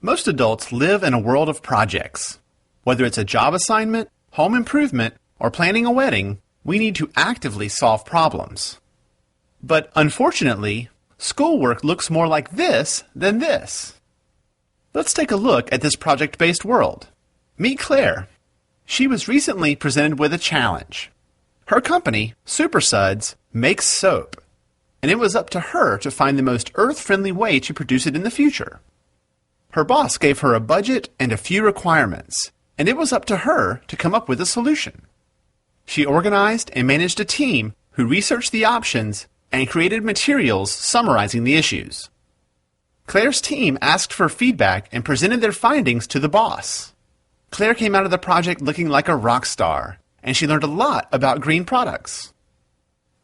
Most adults live in a world of projects. Whether it's a job assignment, home improvement, or planning a wedding, we need to actively solve problems. But unfortunately, schoolwork looks more like this than this. Let's take a look at this project-based world. Meet Claire. She was recently presented with a challenge. Her company, Super Suds, makes soap, and it was up to her to find the most earth-friendly way to produce it in the future. Her boss gave her a budget and a few requirements, and it was up to her to come up with a solution. She organized and managed a team who researched the options and created materials summarizing the issues. Claire's team asked for feedback and presented their findings to the boss. Claire came out of the project looking like a rock star, and she learned a lot about green products.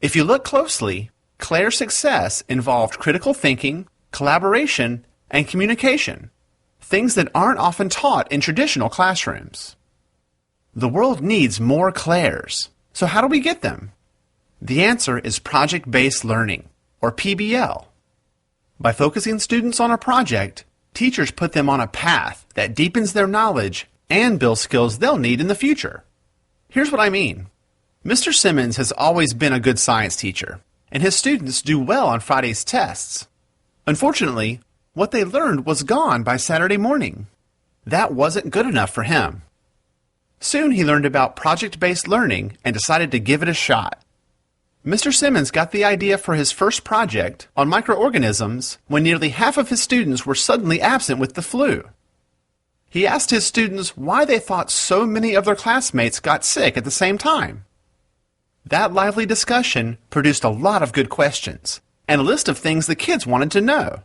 If you look closely, Claire's success involved critical thinking, collaboration, and communication, things that aren't often taught in traditional classrooms. The world needs more Claires, so how do we get them? The answer is project-based learning, or PBL. By focusing students on a project, teachers put them on a path that deepens their knowledge and builds skills they'll need in the future. Here's what I mean. Mr. Simmons has always been a good science teacher, and his students do well on Friday's tests. Unfortunately, what they learned was gone by Saturday morning. That wasn't good enough for him. Soon he learned about project-based learning and decided to give it a shot. Mr. Simmons got the idea for his first project on microorganisms when nearly half of his students were suddenly absent with the flu. He asked his students why they thought so many of their classmates got sick at the same time. That lively discussion produced a lot of good questions and a list of things the kids wanted to know.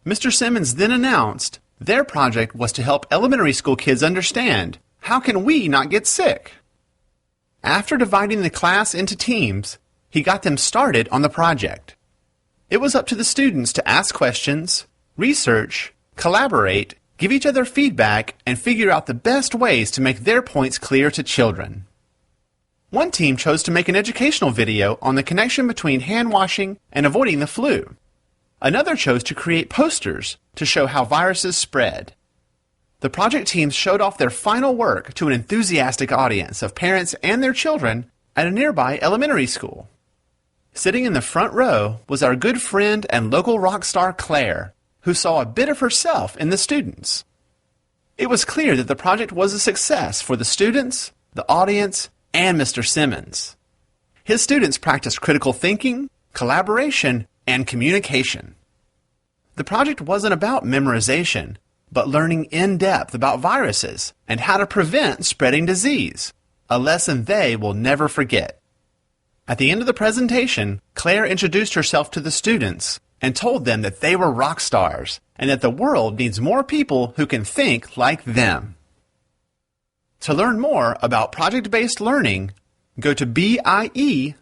Mr. Simmons then announced their project was to help elementary school kids understand, how can we not get sick? After dividing the class into teams, he got them started on the project. It was up to the students to ask questions, research, collaborate, give each other feedback, and figure out the best ways to make their points clear to children. One team chose to make an educational video on the connection between hand washing and avoiding the flu. Another chose to create posters to show how viruses spread. The project teams showed off their final work to an enthusiastic audience of parents and their children at a nearby elementary school. Sitting in the front row was our good friend and local rock star Claire, who saw a bit of herself in the students. It was clear that the project was a success for the students, the audience, and Mr. Simmons. His students practiced critical thinking, collaboration, and communication. The project wasn't about memorization, but learning in depth about viruses and how to prevent spreading disease, a lesson they will never forget. At the end of the presentation, Claire introduced herself to the students and told them that they were rock stars and that the world needs more people who can think like them. To learn more about project-based learning, go to BIE.org.